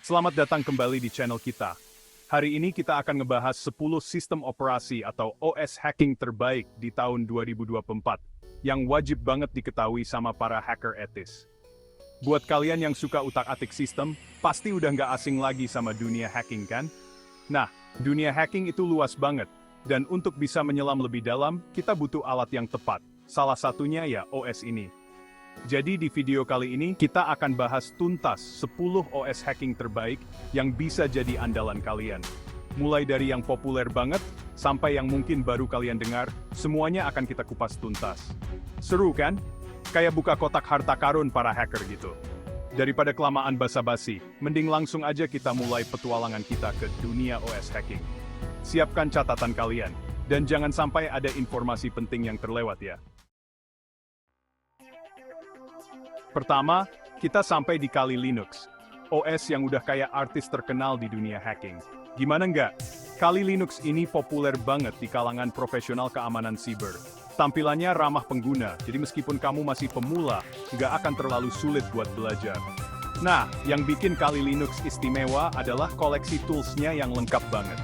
Selamat datang kembali di channel kita. Hari ini kita akan ngebahas 10 sistem operasi atau OS hacking terbaik di tahun 2024 yang wajib banget diketahui sama para hacker etis. Buat kalian yang suka utak-atik sistem, pasti udah nggak asing lagi sama dunia hacking kan? Nah, dunia hacking itu luas banget, dan untuk bisa menyelam lebih dalam, kita butuh alat yang tepat. Salah satunya ya OS ini. Jadi di video kali ini, kita akan bahas tuntas 10 OS hacking terbaik yang bisa jadi andalan kalian. Mulai dari yang populer banget, sampai yang mungkin baru kalian dengar, semuanya akan kita kupas tuntas. Seru kan? Kayak buka kotak harta karun para hacker gitu. Daripada kelamaan basa-basi, mending langsung aja kita mulai petualangan kita ke dunia OS hacking. Siapkan catatan kalian, dan jangan sampai ada informasi penting yang terlewat ya. Pertama, kita sampai di Kali Linux, OS yang udah kayak artis terkenal di dunia hacking. Gimana nggak? Kali Linux ini populer banget di kalangan profesional keamanan siber. Tampilannya ramah pengguna, jadi meskipun kamu masih pemula, nggak akan terlalu sulit buat belajar. Nah, yang bikin Kali Linux istimewa adalah koleksi toolsnya yang lengkap banget.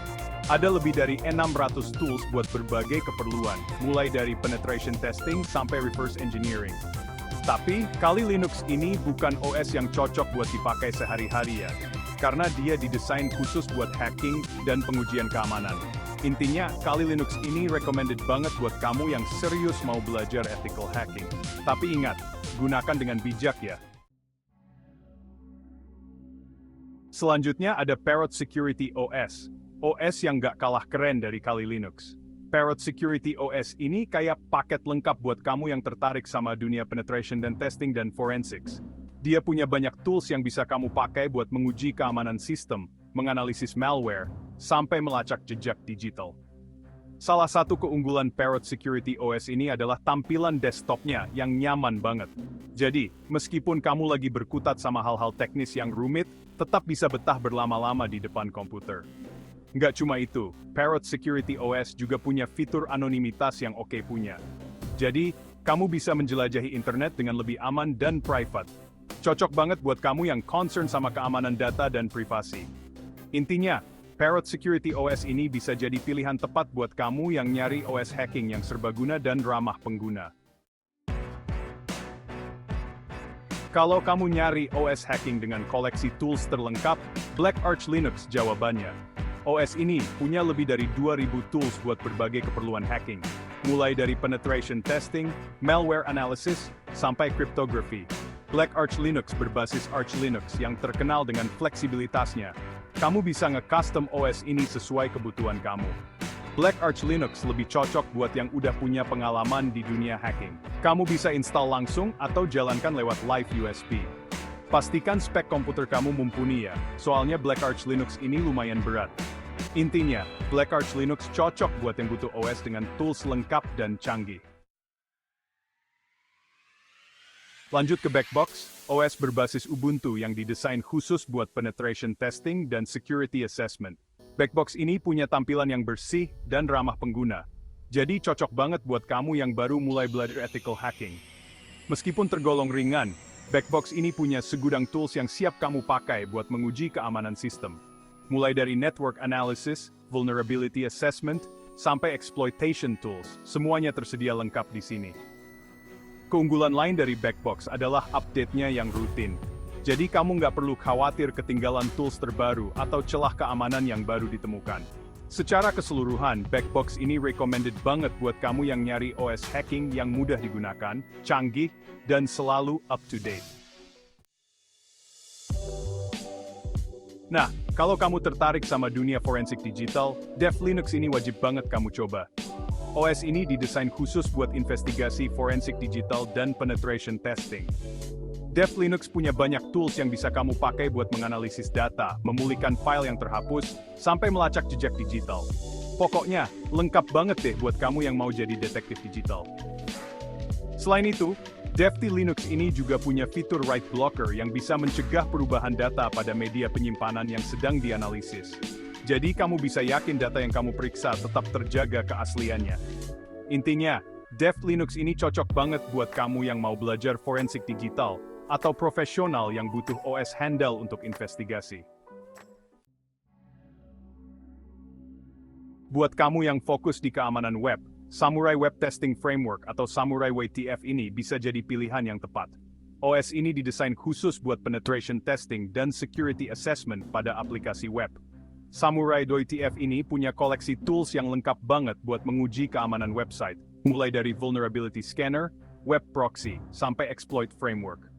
Ada lebih dari 600 tools buat berbagai keperluan, mulai dari penetration testing sampai reverse engineering. Tapi, Kali Linux ini bukan OS yang cocok buat dipakai sehari-hari ya, karena dia didesain khusus buat hacking dan pengujian keamanan. Intinya, Kali Linux ini recommended banget buat kamu yang serius mau belajar ethical hacking. Tapi ingat, gunakan dengan bijak ya. Selanjutnya ada Parrot Security OS, OS yang nggak kalah keren dari Kali Linux. Parrot Security OS ini kayak paket lengkap buat kamu yang tertarik sama dunia penetration dan testing dan forensics. Dia punya banyak tools yang bisa kamu pakai buat menguji keamanan sistem, menganalisis malware, sampai melacak jejak digital. Salah satu keunggulan Parrot Security OS ini adalah tampilan desktopnya yang nyaman banget. Jadi, meskipun kamu lagi berkutat sama hal-hal teknis yang rumit, tetap bisa betah berlama-lama di depan komputer. Nggak cuma itu, Parrot Security OS juga punya fitur anonimitas yang oke punya. Jadi, kamu bisa menjelajahi internet dengan lebih aman dan private. Cocok banget buat kamu yang concern sama keamanan data dan privasi. Intinya, Parrot Security OS ini bisa jadi pilihan tepat buat kamu yang nyari OS hacking yang serbaguna dan ramah pengguna. Kalau kamu nyari OS hacking dengan koleksi tools terlengkap, Black Arch Linux jawabannya. OS ini punya lebih dari 2000 tools buat berbagai keperluan hacking, mulai dari penetration testing, malware analysis, sampai cryptography. Black Arch Linux berbasis Arch Linux yang terkenal dengan fleksibilitasnya. Kamu bisa nge-custom OS ini sesuai kebutuhan kamu. Black Arch Linux lebih cocok buat yang udah punya pengalaman di dunia hacking. Kamu bisa install langsung atau jalankan lewat live USB. Pastikan spek komputer kamu mumpuni ya, soalnya Black Arch Linux ini lumayan berat. Intinya, Black Arch Linux cocok buat yang butuh OS dengan tools lengkap dan canggih. Lanjut ke Backbox, OS berbasis Ubuntu yang didesain khusus buat penetration testing dan security assessment. Backbox ini punya tampilan yang bersih dan ramah pengguna. Jadi cocok banget buat kamu yang baru mulai belajar ethical hacking. Meskipun tergolong ringan, Backbox ini punya segudang tools yang siap kamu pakai buat menguji keamanan sistem. Mulai dari network analysis, vulnerability assessment, sampai exploitation tools, semuanya tersedia lengkap di sini. Keunggulan lain dari Backbox adalah update-nya yang rutin. Jadi kamu nggak perlu khawatir ketinggalan tools terbaru atau celah keamanan yang baru ditemukan. Secara keseluruhan, Backbox ini recommended banget buat kamu yang nyari OS hacking yang mudah digunakan, canggih, dan selalu up to date. Nah, kalau kamu tertarik sama dunia forensik digital, Dev Linux ini wajib banget kamu coba. OS ini didesain khusus buat investigasi forensik digital dan penetration testing. Dev Linux punya banyak tools yang bisa kamu pakai buat menganalisis data, memulihkan file yang terhapus, sampai melacak jejak digital. Pokoknya, lengkap banget deh buat kamu yang mau jadi detektif digital. Selain itu, Dev Linux ini juga punya fitur write blocker yang bisa mencegah perubahan data pada media penyimpanan yang sedang dianalisis. Jadi kamu bisa yakin data yang kamu periksa tetap terjaga keasliannya. Intinya, Dev Linux ini cocok banget buat kamu yang mau belajar forensik digital, atau profesional yang butuh OS handle untuk investigasi. Buat kamu yang fokus di keamanan web, Samurai Web Testing Framework atau Samurai WTF ini bisa jadi pilihan yang tepat. OS ini didesain khusus buat penetration testing dan security assessment pada aplikasi web. Samurai WTF ini punya koleksi tools yang lengkap banget buat menguji keamanan website, mulai dari vulnerability scanner, web proxy, sampai exploit framework.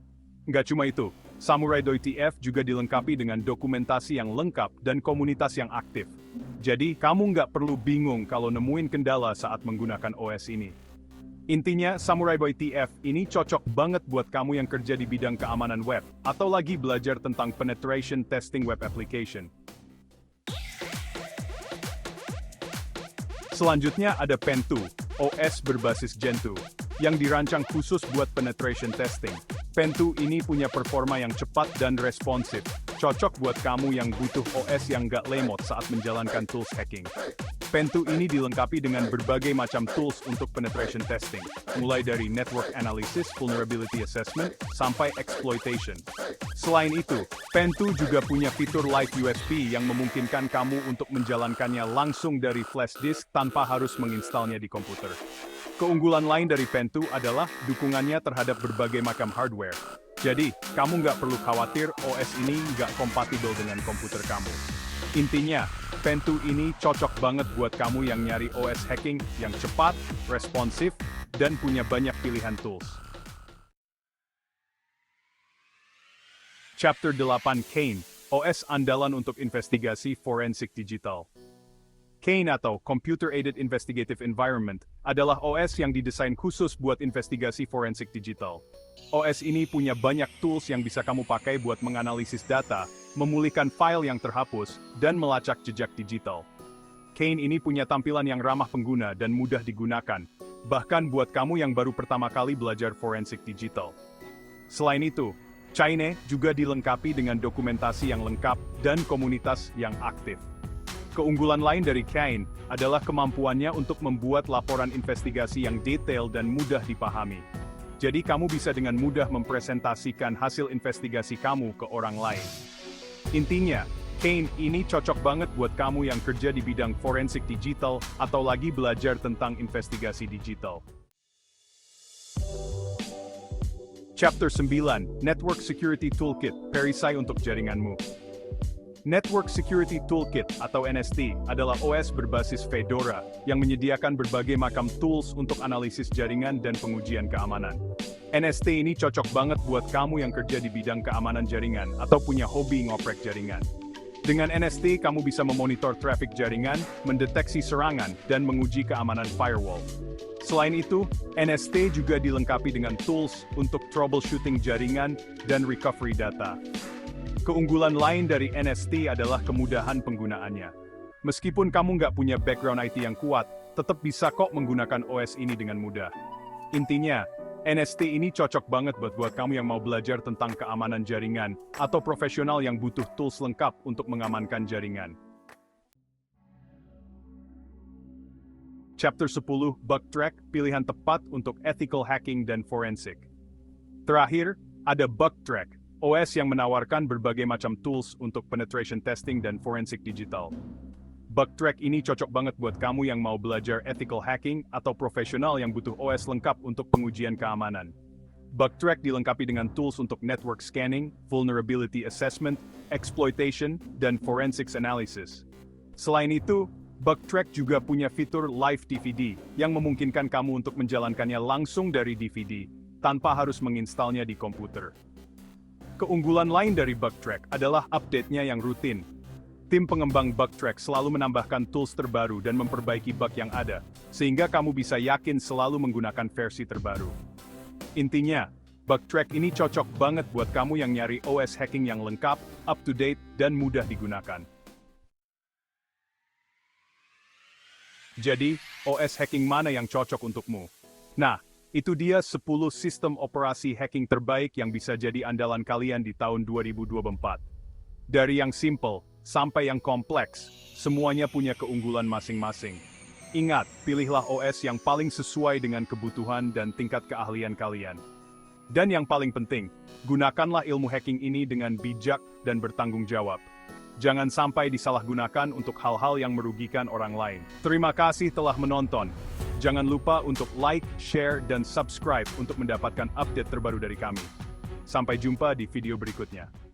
Nggak cuma itu, Samurai WTF juga dilengkapi dengan dokumentasi yang lengkap dan komunitas yang aktif. Jadi, kamu nggak perlu bingung kalau nemuin kendala saat menggunakan OS ini. Intinya, Samurai WTF ini cocok banget buat kamu yang kerja di bidang keamanan web, atau lagi belajar tentang penetration testing web application. Selanjutnya ada Pen2, OS berbasis Gentoo, yang dirancang khusus buat penetration testing. Pen2 ini punya performa yang cepat dan responsif, cocok buat kamu yang butuh OS yang gak lemot saat menjalankan tools hacking. Pen2 ini dilengkapi dengan berbagai macam tools untuk penetration testing, mulai dari network analysis, vulnerability assessment, sampai exploitation. Selain itu, Pen2 juga punya fitur Live USB yang memungkinkan kamu untuk menjalankannya langsung dari flash disk tanpa harus menginstalnya di komputer. Keunggulan lain dari Pen2 adalah dukungannya terhadap berbagai macam hardware. Jadi, kamu nggak perlu khawatir OS ini nggak kompatibel dengan komputer kamu. Intinya, Pen2 ini cocok banget buat kamu yang nyari OS hacking yang cepat, responsif, dan punya banyak pilihan tools. Chapter 8 Kane, OS andalan untuk investigasi forensik digital. Kane atau Computer Aided Investigative Environment adalah OS yang didesain khusus buat investigasi forensik digital. OS ini punya banyak tools yang bisa kamu pakai buat menganalisis data, memulihkan file yang terhapus, dan melacak jejak digital. Kane ini punya tampilan yang ramah pengguna dan mudah digunakan, bahkan buat kamu yang baru pertama kali belajar forensik digital. Selain itu, Kane juga dilengkapi dengan dokumentasi yang lengkap dan komunitas yang aktif. Keunggulan lain dari Kane adalah kemampuannya untuk membuat laporan investigasi yang detail dan mudah dipahami. Jadi kamu bisa dengan mudah mempresentasikan hasil investigasi kamu ke orang lain. Intinya, Kane ini cocok banget buat kamu yang kerja di bidang forensik digital atau lagi belajar tentang investigasi digital. Chapter 9, Network Security Toolkit, perisai untuk jaringanmu. Network Security Toolkit atau NST adalah OS berbasis Fedora yang menyediakan berbagai macam tools untuk analisis jaringan dan pengujian keamanan. NST ini cocok banget buat kamu yang kerja di bidang keamanan jaringan atau punya hobi ngoprek jaringan. Dengan NST, kamu bisa memonitor traffic jaringan, mendeteksi serangan, dan menguji keamanan firewall. Selain itu, NST juga dilengkapi dengan tools untuk troubleshooting jaringan dan recovery data. Keunggulan lain dari NST adalah kemudahan penggunaannya. Meskipun kamu nggak punya background IT yang kuat, tetap bisa kok menggunakan OS ini dengan mudah. Intinya, NST ini cocok banget buat kamu yang mau belajar tentang keamanan jaringan, atau profesional yang butuh tools lengkap untuk mengamankan jaringan. Chapter 10, Bugtraq, pilihan tepat untuk ethical hacking dan forensik. Terakhir, ada Bugtraq, OS yang menawarkan berbagai macam tools untuk penetration testing dan forensik digital. Bugtraq ini cocok banget buat kamu yang mau belajar ethical hacking atau profesional yang butuh OS lengkap untuk pengujian keamanan. Bugtraq dilengkapi dengan tools untuk network scanning, vulnerability assessment, exploitation, dan forensics analysis. Selain itu, Bugtraq juga punya fitur Live DVD yang memungkinkan kamu untuk menjalankannya langsung dari DVD, tanpa harus menginstalnya di komputer. Keunggulan lain dari Bugtraq adalah update-nya yang rutin. Tim pengembang Bugtraq selalu menambahkan tools terbaru dan memperbaiki bug yang ada, sehingga kamu bisa yakin selalu menggunakan versi terbaru. Intinya, Bugtraq ini cocok banget buat kamu yang nyari OS hacking yang lengkap, up-to-date, dan mudah digunakan. Jadi, OS hacking mana yang cocok untukmu? Nah, itu dia 10 sistem operasi hacking terbaik yang bisa jadi andalan kalian di tahun 2024. Dari yang simple sampai yang kompleks, semuanya punya keunggulan masing-masing. Ingat, pilihlah OS yang paling sesuai dengan kebutuhan dan tingkat keahlian kalian. Dan yang paling penting, gunakanlah ilmu hacking ini dengan bijak dan bertanggung jawab. Jangan sampai disalahgunakan untuk hal-hal yang merugikan orang lain. Terima kasih telah menonton. Jangan lupa untuk like, share, dan subscribe untuk mendapatkan update terbaru dari kami. Sampai jumpa di video berikutnya.